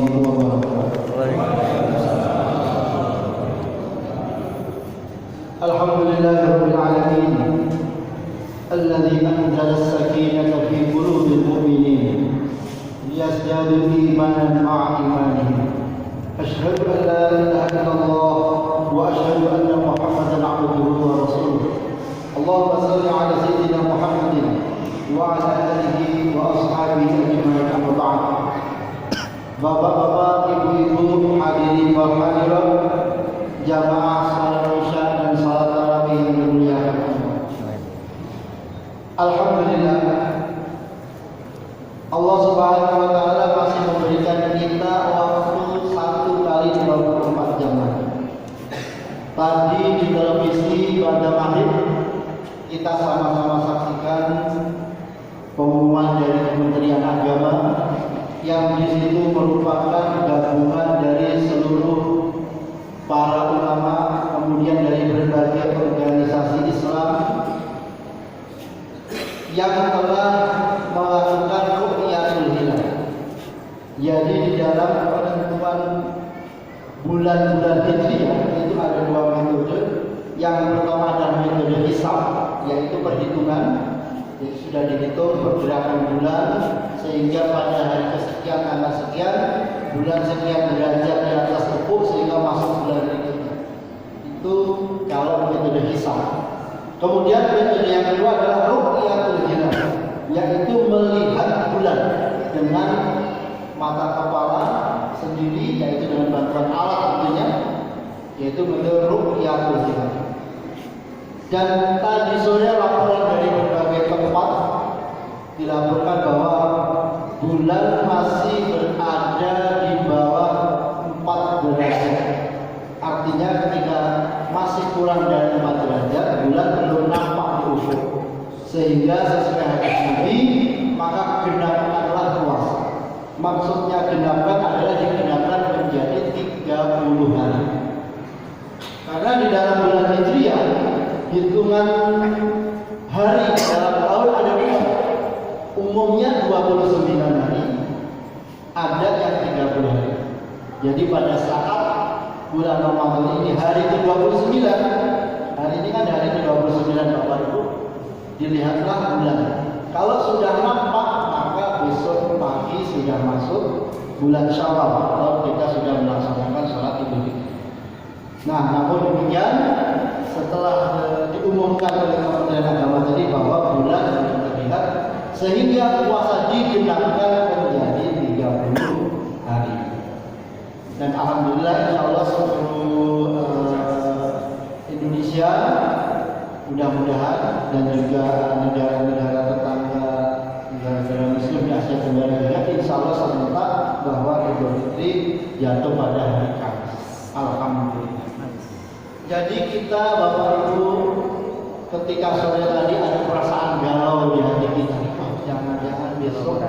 wabarakatuh. Alhamdulillahirabbil alamin alladzi anzala as-sakinata fi qulubil mu'minin liyazdadu imanan ma'a imanihim. Asyhadu an la ilaha illallah wa asyhadu anna Muhammadan 'abduhu wa rasuluh. Allahumma shalli 'ala sayyidina Muhammadin wa 'ala alihi wa ashabihi ajma'in. Amma ba'd. Bapak-bapak, ibu-ibu, hadirin wal hadirat, jamaah salat Isya dan salat tarawih yang dimuliakan Allah. Alhamdulillah, Allah Subhanahu wa taala masih memberikan kita waktu 1 kali 24 jam lagi. Tadi di televisi pada maghrib kita sama-sama saksikan pengumuman dari Kementerian Agama yang di situ merupakan gabungan dari seluruh para ulama, kemudian dari berbagai organisasi Islam yang telah melakukan ru'yatul hilal. Jadi di dalam penentuan bulan-bulan Hijriah itu ada 2 metode. Yang pertama adalah metode hisab, yaitu perhitungan. Jadi sudah dihitung pergerakan bulan sehingga pada hari kesekian tanggal sekian bulan sekian derajat di atas ufuk sehingga masuk bulan berikutnya. Itu kalau metode hisab. Kemudian metode yang kedua adalah ru'yatul hilal, yaitu melihat bulan dengan mata kepala sendiri, yaitu dengan bantuan alat tentunya, yaitu metode ru'yatul hilal. Dan tadi sore laporan dari berbagai tempat dilaporkan bahwa bulan masih berada di bawah 4 derajat. Artinya ketika masih kurang dari 4 derajat, bulan belum nampak di ufuk. Sehingga sesuai hadis Nabi, maka genapkanlah puasa. Maksudnya genapkan adalah digenapkan menjadi 30 hari. Karena di dalam bulan Hijriah hitungan hari dalam tahun ada berapa? Umumnya 29 hari, ada yang 30 hari. Jadi pada saat bulan Ramadan ini hari ke-29, hari ini kan hari ke-29 Bapak Ibu, dilihatlah bulan. Kalau sudah nampak maka besok pagi sudah masuk bulan Syawal atau kita sudah melaksanakan sholat Idul Fitri. Nah, namun demikian setelah diumumkan oleh Kementerian Agama tadi bahwa bulan sudah terlihat, sehingga puasa digenapkan menjadi 30 hari. Dan alhamdulillah insyaallah seluruh Indonesia, mudah-mudahan, dan juga negara-negara tetangga, negara-negara Muslim di Asia Tenggara juga insyaallah serentak bahwa Idul Fitri jatuh pada hari Kamis. Alhamdulillah. Jadi kita Bapak Ibu ketika sore tadi ada perasaan galau di hati kita. Jangan-jangan besok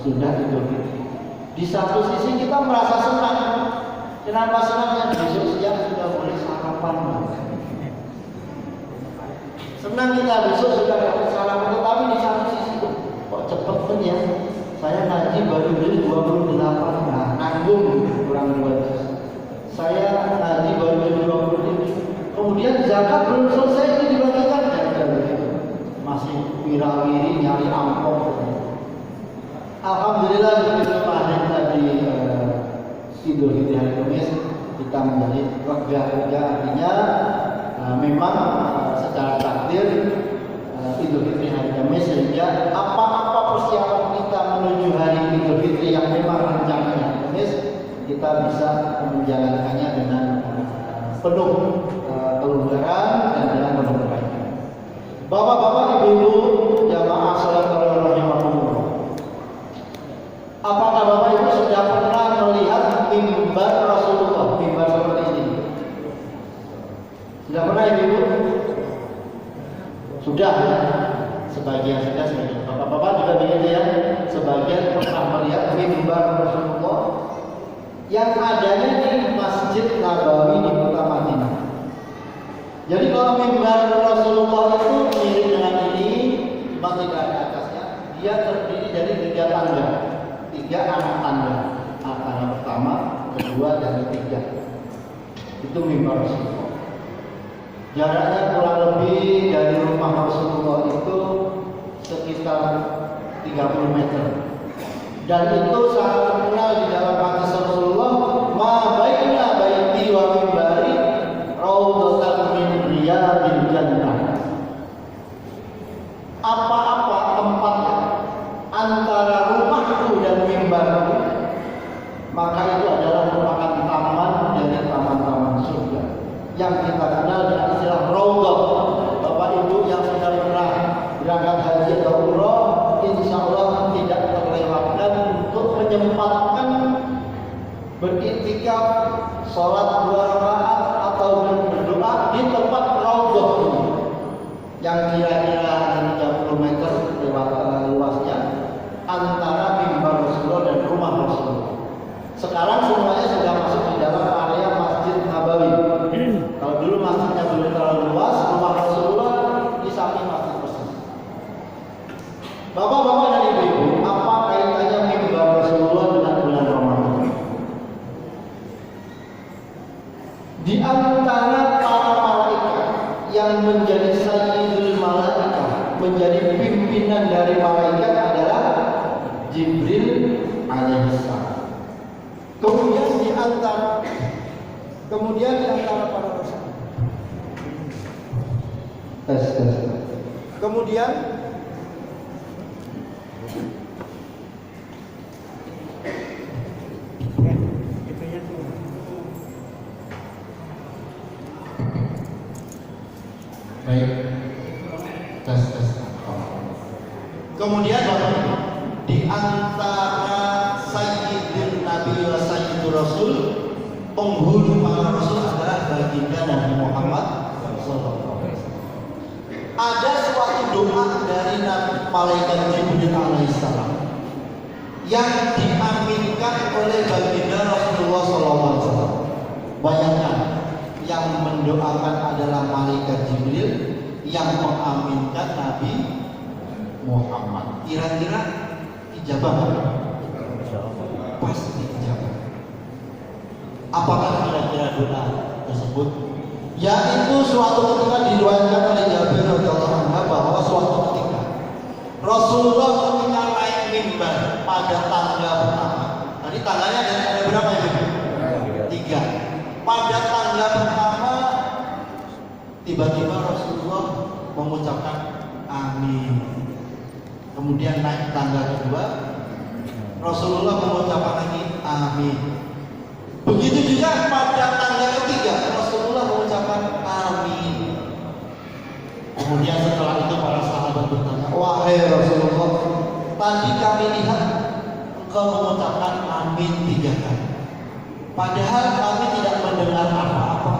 sudah Idul Fitri. Di satu sisi kita merasa senang. Kenapa senangnya? Besok siang sudah boleh sarapan. Senang kita besok sudah dapat sarapan. Tetapi di satu sisi kok cepet pun ya. Saya ngaji baru beli 28. Nah, nanggung kurang 2. Saya ngaji baru beli 25. Kemudian zakat belum selesai ini dibagikan. Masih wirawiri nyari amplop. Alhamdulillah begitu kemarin tadi Idul Fitri hari Kamis kita menjadi lega. Artinya memang secara takdir Idul Fitri hari Kamis, sehingga apa-apa persiapan kita menuju hari Idul Fitri yang memang rencananya hari Kamis, kita bisa menjalankannya dengan penuh kelonggaran dan dengan penuh kebaikan. Bapak-bapak, ibu-ibu, jamaah salat tarawih rahimakumullah. Apakah Bapak Ibu sudah pernah melihat mimbar Rasulullah, mimbar seperti ini? Sudah pernah Ibu? Sudah. Sebagian sudah, sebagian. Bapak-bapak juga begitu ya. Sebagian pernah melihat mimbar Rasulullah yang adanya di Masjid Nabawi di kota Madinah. Jadi kalau mimbar Rasulullah itu mirip dengan ini, cuma tidak ada atasnya. Dia terdiri dari 3 tangga, 3 anak tangga. Tangga pertama kedua dan ketiga. Itu mimbar Rasulullah. Jaraknya kurang lebih dari rumah Rasulullah itu sekitar 30 meter. Dan itu sangat terkenal di dalam hadis Rasulullah, ma baina baiti wa mimbari raudhatan min riyadil jannah. Apa-apa tempat antara rumahku dan mimbarku, maka itu adalah merupakan taman dari taman-taman surga yang kita kenal dengan istilah raudhah. Bapak Ibu yang sudah pernah berangkat haji atau umrah, insya Allah tidak terlewatkan untuk menyempatkan beriktikaf, sholat 2 rakaat atau berdoa di tempat raudhah ini yang kira-kira 30 meter lewat luasnya antara mimbar Rasulullah dan rumah Rasulullah. Sekarang semuanya sudah masuk di dalam area Masjid Nabawi. Kalau dulu masjidnya belum terlalu luas, rumah Rasulullah di samping masjid persis. Bapak-bapak dan ibu-ibu, apa kaitannya mimbar Rasulullah dengan bulan Ramadan? Di antara para malaikat yang menjadi sayyidul malaikat, menjadi pimpinan dari malaikat adalah Jibril alaihissalam. Kemudian di antara para rasul. Kemudian baik. Kemudian di antara Sayyidin Nabi wa Sayyidul Rasul, penghulu para Rasul adalah baginda Nabi Muhammad SAW. Ada suatu doa dari malaikat Jibril alaihissalam yang diaminkan oleh baginda Rasulullah SAW. Bayangkan, yang mendoakan adalah malaikat Jibril, yang mengaminkan Nabi Muhammad. Kira-kira ijabah? Pasti ijabah. Apakah kira-kira doa tersebut? Yaitu suatu ketika diriwayatkan oleh Jabir radhiyallahu anhu bahwa suatu ketika Rasulullah ketika naik mimbar pada tangga pertama. Tadi tangganya ada berapa ya? 3. Pada tangga pertama tiba-tiba Rasulullah mengucapkan amin. Kemudian naik tangga kedua, Rasulullah mengucapkan lagi amin. Begitu juga pada tangga ketiga, Rasulullah mengucapkan amin. Kemudian setelah itu para sahabat bertanya, wahai Rasulullah, tadi kami lihat engkau mengucapkan amin 3 kali. Padahal kami tidak mendengar apa-apa,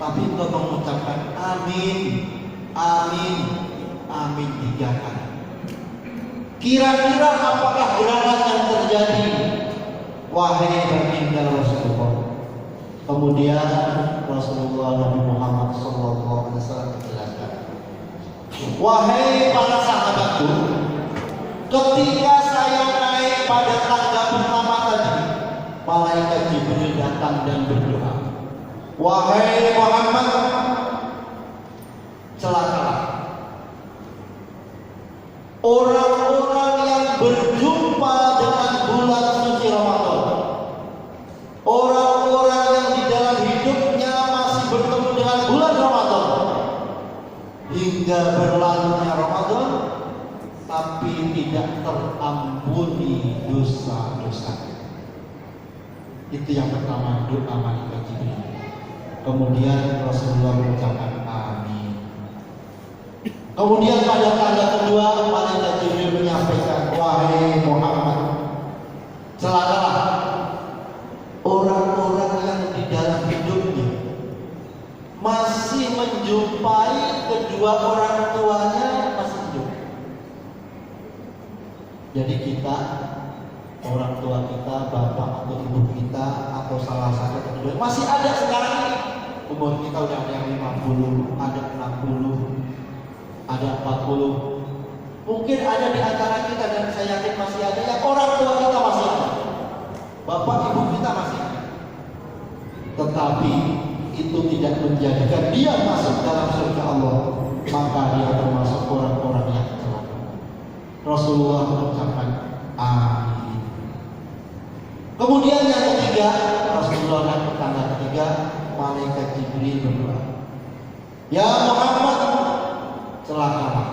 tapi engkau mengucapkan amin, amin, amin 3 kali. Kira-kira apakah gerangan yang terjadi, wahai baginda Rasulullah? Kemudian Rasulullah Nabi Muhammad SAW menjelaskan, wahai para sahabatku, ketika saya naik pada tangga pertama tadi, malaikat Jibril datang dan berdoa, wahai Muhammad, celakalah orang-orang yang berjumpa dengan bulan suci Ramadan, orang-orang yang di dalam hidupnya masih bertemu dengan bulan Ramadan hingga berlalunya Ramadan, tapi tidak terampuni dosa-dosa. Itu yang pertama, doa malaikat Jibril. Kemudian Rasulullah mengucapkan amin. Kemudian pada tangga kedua, malaikat Jibril menyampaikan, wahai Muhammad, celakalah orang-orang yang di dalam hidupnya masih menjumpai kedua orang tuanya masih hidup. Jadi kita, orang tua kita, bapak atau ibu kita, atau salah satu kedua masih ada sekarang ini. Umur kita udah ada yang 50, ada 60, ada 40. Mungkin ada di antara kita, dan saya yakin masih ada yang orang tua kita masih ada, bapak ibu kita masih ada. tetapi itu tidak menjadikan dia masuk dalam surga Allah, maka dia termasuk orang-orang yang celaka. Rasulullah mengucapkan amin. Kemudian yang ketiga, Rasulullah dan tetangga ketiga, malaikat Jibril berdoa, ya Muhammad, celakalah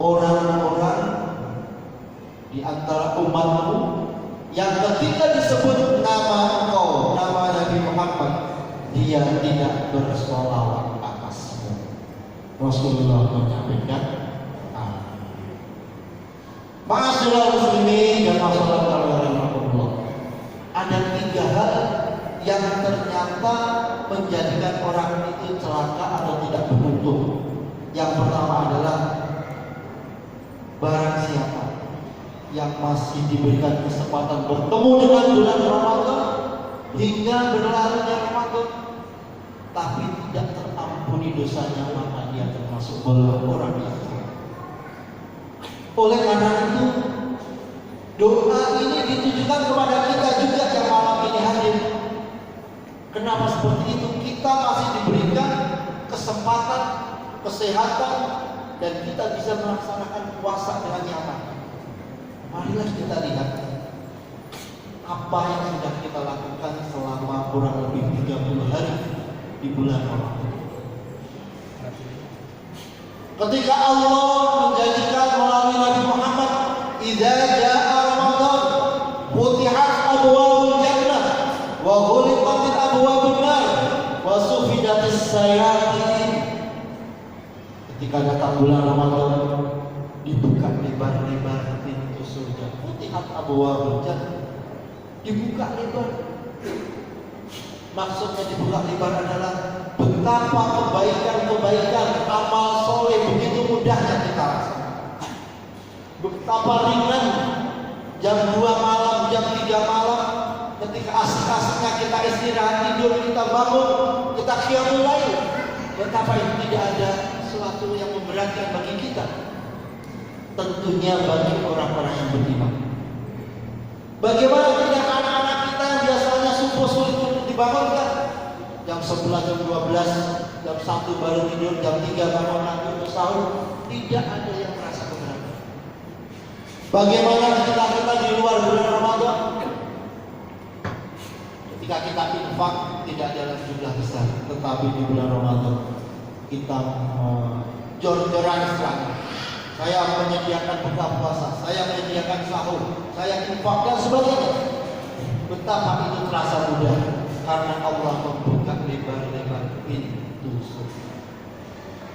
orang-orang di antara umatmu yang ketika disebut nama engkau, nama Nabi Muhammad, dia tidak bersolawat atasmu. Rasulullah menyampaikan Ma'asyiral muslimin dan masyarakat rahimahullah. Ada 3 hal yang ternyata menjadikan orang itu celaka atau tidak beruntung. Yang pertama adalah barang siapa yang masih diberikan kesempatan bertemu dengan bulan Ramadan hingga berlalunya Ramadan tapi tidak terampuni dosanya, maka dia termasuk orang yang celaka. Oleh karena itu, doa ini ditujukan kepada kita juga yang malam ini hadir. Kenapa seperti itu? Kita masih diberikan kesempatan, kesehatan, dan kita bisa melaksanakan puasa dengan nyaman. Marilah kita lihat apa yang sudah kita lakukan selama kurang lebih 30 hari di bulan Ramadan. Ketika Allah menjanjikan melalui Nabi Muhammad, "Idza jaa Ramadan, futihat abwabul jannah, wa ghuliqatil abwabun nar, wa sufidatis sayatin." Ketika datang bulan Ramadan, dibuka lebar-lebar pintu surga. Futihat abwabul jannah, dibuka lebar. Maksudnya dibuka lebar adalah betapa kebaikan-kebaikan, amal soleh begitu mudahnya kita rasakan. Betapa ringan jam 2 malam, jam 3 malam, ketika asik-asiknya kita istirahat tidur, kita bangun, kita qiyamul lail. Betapa itu tidak ada sesuatu yang memberatkan bagi kita. Tentunya bagi orang-orang yang beriman. Bagaimana dengan anak-anak kita yang biasanya subuh sulit untuk dibangunkan? Jam 11, jam 12, jam 1 baru tidur, jam 3 bangun lagi untuk sahur. Tidak ada yang merasa keberatan. Bagaimana kita di luar bulan Ramadan? Ketika kita infak tidak dalam jumlah besar, tetapi di bulan Ramadan kita jor-joran sekali. Saya menyediakan buka puasa, saya menyediakan sahur, saya infak dan sebagainya. Betapa itu terasa mudah karena Allah membuka lebar-lebar pintu surga.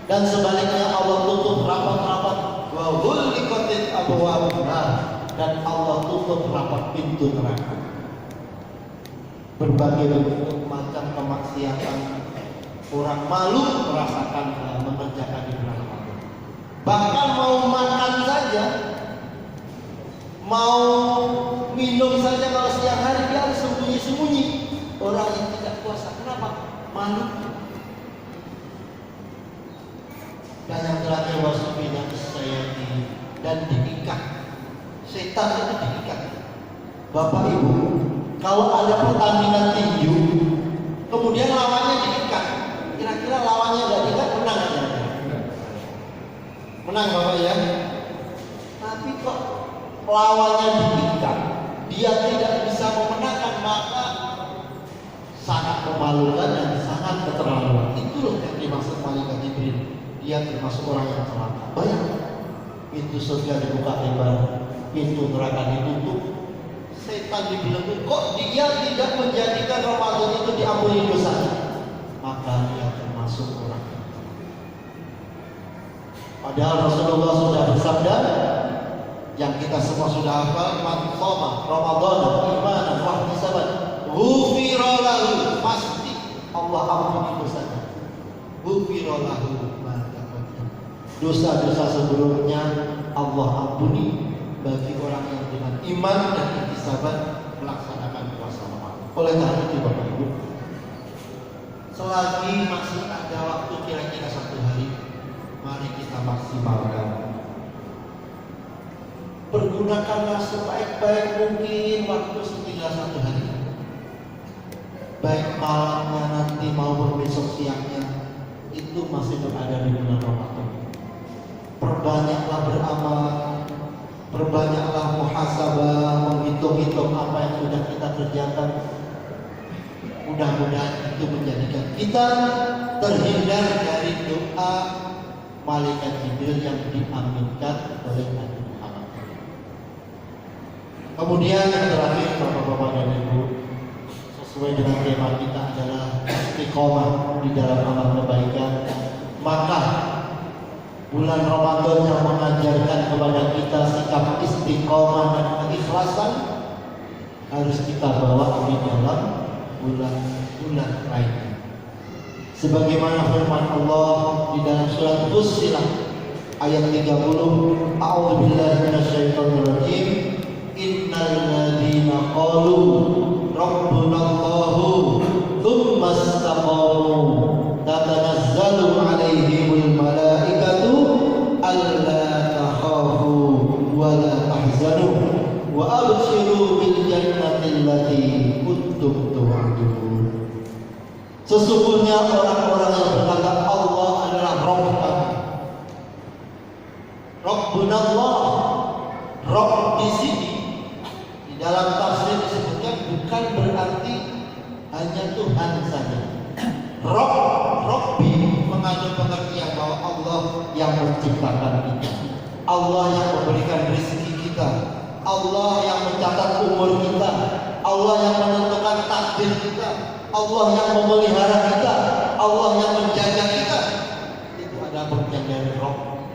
Dan sebaliknya Allah tutup rapat-rapat, wa ghulqatil abwabun nar, dan Allah tutup rapat pintu neraka. Berbagai bentuk macam kemaksiatan orang malu merasakan mengerjakan di bulan Ramadan. Bahkan mau makan saja, mau minum saja kalau siang hari dia harus sembunyi-sembunyi. Orang yang tidak puasa, kenapa? Malu. Dan yang terakhir wasufidah sayati, dan diikat. Setan itu diikat. Bapak Ibu, kalau ada pertandingan tinju, kemudian lawannya diikat, kira-kira lawannya nggak diikat, menang aja? Menang Bapak ya. Tapi kok lawannya diikat, dia tidak bisa memenangkan, maka sangat memalukan dan sangat keterlaluan. Itulah yang dimaksud malaikat Jibril. Dia termasuk orang yang celaka. Bayangkan, pintu surga dibuka lebar, pintu neraka ditutup. Setan dibelenggu. Kok dia tidak menjadikan Ramadan itu diampuni dosa? Maka dia termasuk orang yang celaka. Padahal Rasulullah sudah bersabda, yang kita semua sudah hafal, man shoma Ramadan imanan wa ihtisaban ghufira lahu, pasti Allah ampuni dosanya. Ghufira lahu ma taqaddam, dosa-dosa sebelumnya Allah ampuni bagi orang yang dengan iman dan ihtisaban melaksanakan puasa Ramadan. Oleh karena itu Bapak Ibu, selagi masih ada waktu kira-kira 1 hari, mari kita maksimalkan. Pergunakanlah sebaik-baik mungkin waktu setinggal 1 hari. baik malamnya nanti maupun besok siangnya, itu masih berada di bulan Ramadan. Perbanyaklah beramal, perbanyaklah muhasabah, menghitung-hitung apa yang sudah kita kerjakan. Mudah-mudahan itu menjadikan kita terhindar dari doa malaikat Jibril yang diaminkan oleh Nabi Muhammad. Kemudian yang terakhir, Bapak-bapak dan Ibu, sesuai dengan tema kita adalah istiqomah di dalam amal kebaikan. Maka bulan Ramadan yang mengajarkan kepada kita sikap istiqomah dan keikhlasan harus kita bawa di dalam bulan-bulan lainnya. Sebagaimana firman Allah di dalam surat Fussilat ayat 30, A'udzubillahi minasyaitonir rajim, innal ladzina qalu rabbunallahu tsumma istaqamu tatanazzalu 'alaihimul malaikatu alla takhafu wa la tahzanu wa abshiru bil jannati allati kuntum tu'adun. Sesungguhnya orang-orang yang berkata Allah adalah Rabb kami. Rabbunallah, Rabb di sini di dalam tafsir disebutkan bukan berarti hanya Tuhan saja. Rabbi mengandung pengertian bahwa Allah yang menciptakan kita, Allah yang memberikan rezeki kita, Allah yang mencatat umur kita, Allah yang menentukan takdir kita, Allah yang memelihara kita, Allah yang menjaga kita. Itu ada pengertian dari Rabb.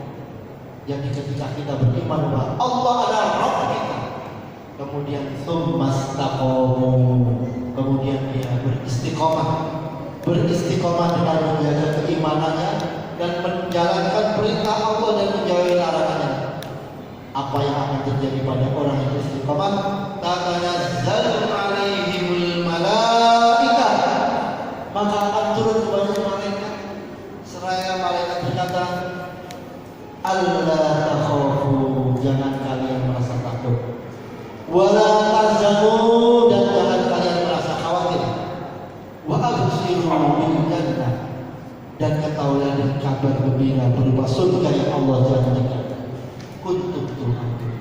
Jadi ketika kita beriman bahwa Allah adalah Rabb kita, kemudian tsumastaqamu, kemudian dia beristiqomah dengan menjaga keimanannya dan menjalankan perintah Allah dan menjauhi larangannya. Apa yang akan terjadi pada orang yang istiqomah? Tatanazzalu 'alaihimul malaikah, maka akan turun kepada malaikat seraya malaikat berkata, alla takhafu, jangan kalian merasa takut, wala tahzanu, dan jangan kalian merasa khawatir, wa abshiru bil jannah, dan ketahuilah dengan kabar gembira berupa surga yang Allah janjikan. Kuntum tu'adun.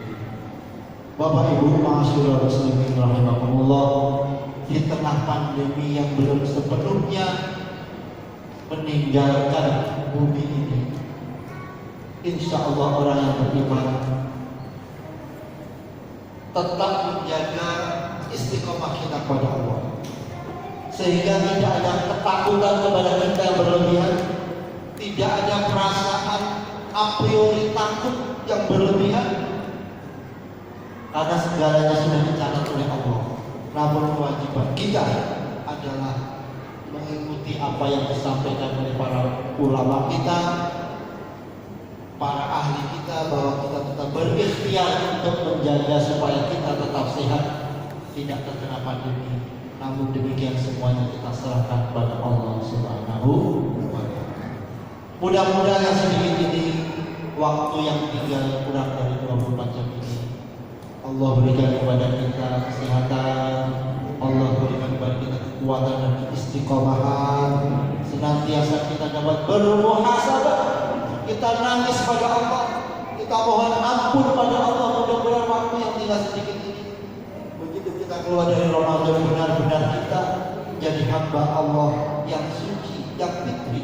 Bapak Ibu ma'asyiral muslimin rahimakumullah, di tengah pandemi yang belum sepenuhnya meninggalkan bumi ini, insya Allah orang yang beriman tetap menjaga istiqomah kita kepada Allah, sehingga tidak ada ketakutan kepada kita yang berlebihan, tidak ada perasaan a priori takut yang berlebihan, karena segalanya sudah dicatat oleh Allah. Namun kewajiban kita adalah mengikuti apa yang disampaikan oleh para ulama kita, para ahli kita, bahwa kita tetap berikhtiar untuk menjaga supaya kita tetap sehat, tidak terkena pandemi. Namun demikian semuanya kita serahkan kepada Allah Subhanahu wa ta'ala. Mudah-mudahan yang sedikit ini, waktu yang tinggal kurang dari 24 jam ini, Allah berikan kepada kita kesehatan, Allah berikan kepada kita kekuatan dan istiqomahan, senantiasa kita dapat bermuhasabah, kita nangis pada Allah, kita mohon ampun pada Allah. Mudah-mudahan waktu yang tinggal sedikit ini, begitu kita keluar dari Ramadan, benar-benar kita jadi hamba Allah yang suci, yang fitri,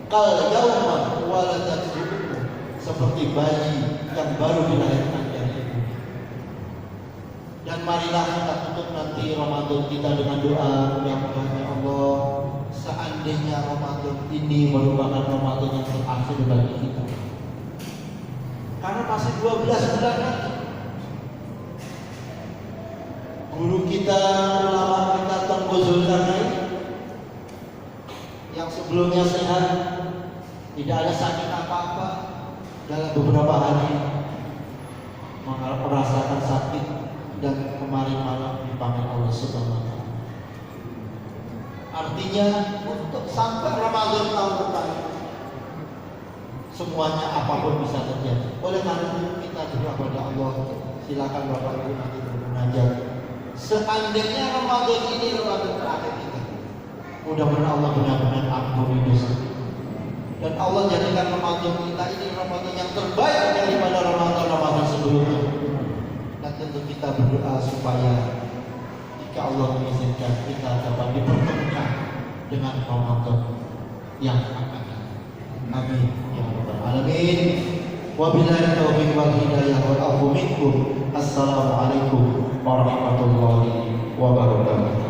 kal yauma waladat ummuh, seperti bayi yang baru dilahirkan dari ibu. Dan marilah kita tutup nanti Ramadan kita dengan doa, mudah-mudahan Allah, seandainya Ramadan ini merupakan Ramadan yang terakhir bagi kita, karena masih 12 bulan lagi. Guru kita, ulama kita Tengku Zulkarnain yang sebelumnya sehat, tidak ada sakit apa-apa, dalam beberapa hari merasakan sakit dan kemarin malam dipanggil Allah Subhanahu wa ta'ala. Artinya untuk sampai Ramadan tahun depan semuanya apapun bisa terjadi. Oleh karena itu kita berdoa kepada Allah. Silakan Bapak Ibu nanti bermunajat. Seandainya Ramadan ini Ramadan terakhir kita, Mudah-mudahan Allah benar-benar ampuni dosa kita. Dan Allah jadikan Ramadan kita ini Ramadan yang terbaik daripada Ramadan-Ramadan sebelumnya. Dan tentu kita berdoa supaya jika Allah mengizinkan kita dapat dipertemukan dengan Ramadan yang akan datang. Amin ya rabbal alamin. Wabillahi taufiq wal hidayah wal afu minkum. Assalamualaikum warahmatullahi wabarakatuh.